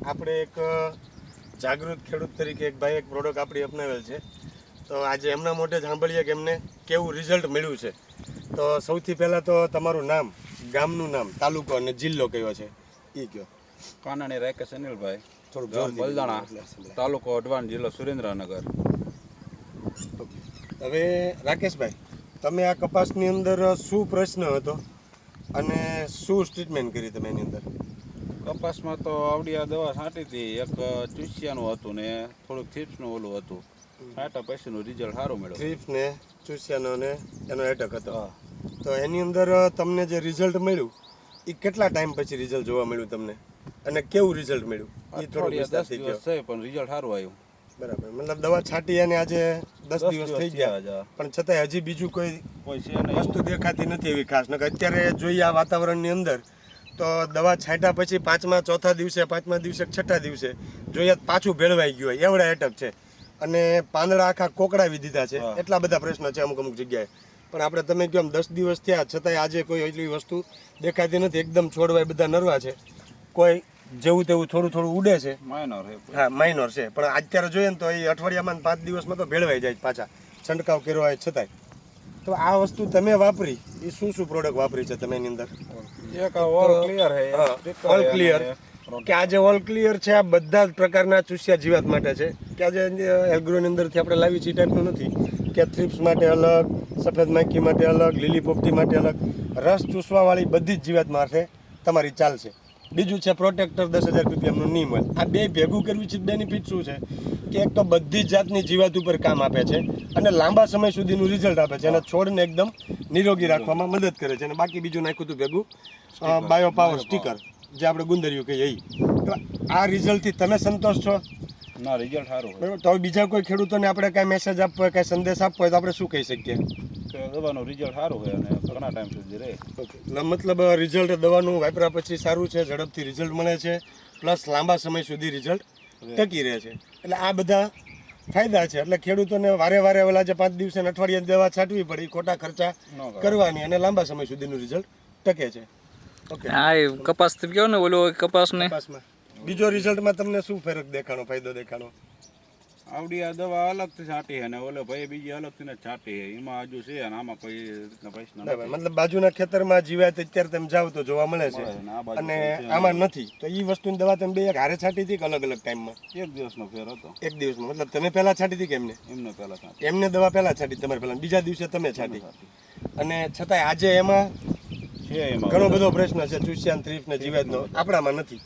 આપણે એક જાગૃત ખેડૂત તરીકે એક ભાઈ એક પ્રોડક્ટ આપણી અપનાવેલ છે, તો આજે એમના મોઢે જ સાંભળીએ કે એમને કેવું રિઝલ્ટ મળ્યું છે. તો સૌથી પહેલાં તો તમારું નામ, ગામનું નામ, તાલુકો અને જિલ્લો કયો છે એ કહો. કાનાણી રાકેશ અનિલભાઈ, થોડુંક ગામ જોરથી બલદાણા, બોલો. તાલુકો અઢવાણ, જિલ્લો સુરેન્દ્રનગર. હવે રાકેશભાઈ, તમે આ કપાસની અંદર શું પ્રશ્ન હતો અને શું ટ્રીટમેન્ટ કરી તમે એની અંદર? કપાસમાં તો આવડી આ દવા છાંટી હતી, એક ચૂસિયાનું હતું ને થોડુંક થીપ્સનું ઓલું હતું. છાંટા પછીનું રિઝલ્ટ સારું મળ્યું. થ્રીપ્સ ને ચૂસિયાનો ને એનો એટક હતો. તો એની અંદર તમને જે રિઝલ્ટ મળ્યું એ કેટલા ટાઈમ પછી રિઝલ્ટ જોવા મળ્યું તમને અને કેવું રિઝલ્ટ મળ્યું એ થોડું 10 દિવસ છે પણ રિઝલ્ટ સારું આવ્યું. બરાબર, મતલબ દવા છાંટી અને આજે 10 દિવસ થઈ ગયા પણ છતાંય હજી બીજું કોઈ વસ્તુ દેખાતી નથી એવી ખાસ. નકર અત્યારે જોઈએ આ વાતાવરણની અંદર તો દવા છાંટ્યા પછી ચોથા દિવસે પાંચમા દિવસે છઠ્ઠા દિવસે જોઈએ પાછું ભેળવાઈ ગયું હોય એવડા એટક છે અને પાંદડા આખા કોકડાવી દીધા છે. એટલા બધા પ્રશ્નો છે અમુક જગ્યાએ. પણ આપણે તમે કહો 10 દિવસ થયા છતાંય આજે કોઈ એટલી વસ્તુ દેખાતી નથી. એકદમ છોડવાય બધા નરવા છે, કોઈ જેવું તેવું થોડું થોડું ઉડે છે. હા, માઇનોર છે, પણ અત્યારે જોઈએ ને તો એ અઠવાડિયામાં 5 દિવસમાં તો ભેળવાઈ જાય પાછા, છંટકાવ કર્યો હોય છતાંય. તો આ વસ્તુ તમે વાપરી એ શું પ્રોડક્ટ વાપરી છે તમે એની અંદર? એક ઓલ ક્લિયર હે, ઓલ ક્લિયર કે આજે ઓલ ક્લિયર છે આ બધા જ પ્રકારના ચૂસ્યા જીવાત માટે છે કે આજે એગ્રોની અંદરથી આપણે લાવી છીએ ટાઈપનું નથી કે થ્રિપ્સ માટે અલગ, સફેદ માખી માટે અલગ, લીલી પોપટી માટે અલગ, રસ ચૂસવાવાળી બધી જ જીવાત માટે તમારી ચાલશે. બીજું છે પ્રોટેક્ટર 10,000 ppmનું નીમ ઓઇલ. આ બે ભેગું કરવું છે બેનિફિટ શું છે કે એક તો બધી જ જાતની જીવાત ઉપર કામ આપે છે અને લાંબા સમય સુધીનું રિઝલ્ટ આપે છે અને છોડને એકદમ નિરોગી રાખવામાં મદદ કરે છે. અને બાકી બીજું નાખ્યું હતું ભેગું બાયો પાવર સ્ટીકર જે આપણે ગુંદરિયું કહીએ એ. તો આ રિઝલ્ટથી તમે સંતોષ છો? ના, રિઝલ્ટ સારું. બરાબર, તો બીજા કોઈ ખેડૂતોને આપણે કાંઈ મેસેજ આપવો હોય, કાંઈ સંદેશ આપવો હોય તો આપણે શું કહી શકીએ? દવાનું રિઝલ્ટ સારું હોય અને ઘણા ટાઈમ સુધી રહે. ઓકે, મતલબ રિઝલ્ટ દવાનું વાપર્યા પછી સારું છે, ઝડપથી રિઝલ્ટ મળે છે, પ્લસ લાંબા સમય સુધી રિઝલ્ટ ટકી રહે છે. એટલે આ બધા ફાયદા છે. એટલે ખેડૂતોને વારે વારે ઓલા જે 5 દિવસે અઠવાડિયે દવા છાંટવી પડે, ખોટા ખર્ચા કરવાની અને લાંબા સમય સુધીનું રિઝલ્ટ ટકે છે. ઓકે, હા, એ કપાસ કયો ને ઓલો કપાસને કપાસમાં બીજો રિઝલ્ટમાં તમને શું ફરક દેખાણો, ફાયદો દેખાણો? આવડી આ દવા અલગથી છાંટી અને ઓલો ભાઈ બીજી અલગથી ને છાંટી એમાં હજુ છે અને આમાં કોઈ રીતના પૈસા નથી. મતલબ બાજુના ખેતરમાં જીવાત અત્યારે તમે જાવ તો જોવા મળે છે અને આમાં નથી. તો એ વસ્તુની દવા તમે બે હારે છાંટી હતી કે અલગ અલગ ટાઈમમાં? એક દિવસનો ફેર હતો. એક દિવસમાં, મતલબ તમે પહેલા છાંટી હતી કે એમને? એમને પહેલા છાંટી. એમને દવા પહેલા છાંટી, તમારે પહેલા, બીજા દિવસે તમે છાંટી. અને છતાંય આજે એમાં ઘણો બધો પ્રશ્ન છે ચૂસિયાન થ્રીપ ને જીવાતનો, આપણામાં નથી.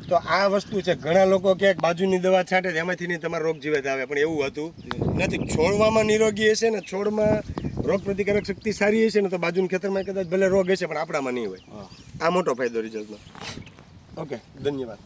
તો આ વસ્તુ છે. ઘણા લોકો ક્યાંક બાજુની દવા છાંટે એમાંથી નહીં તમારો રોગ જીવાત આવે, પણ એવું હતું નથી. છોડવામાં નિરોગી હશે ને, છોડમાં રોગ પ્રતિકારક શક્તિ સારી હશે ને તો બાજુના ખેતરમાં કદાચ ભલે રોગ હશે પણ આપણામાં નહીં હોય. આ મોટો ફાયદો રિઝલ્ટનો. ઓકે, ધન્યવાદ.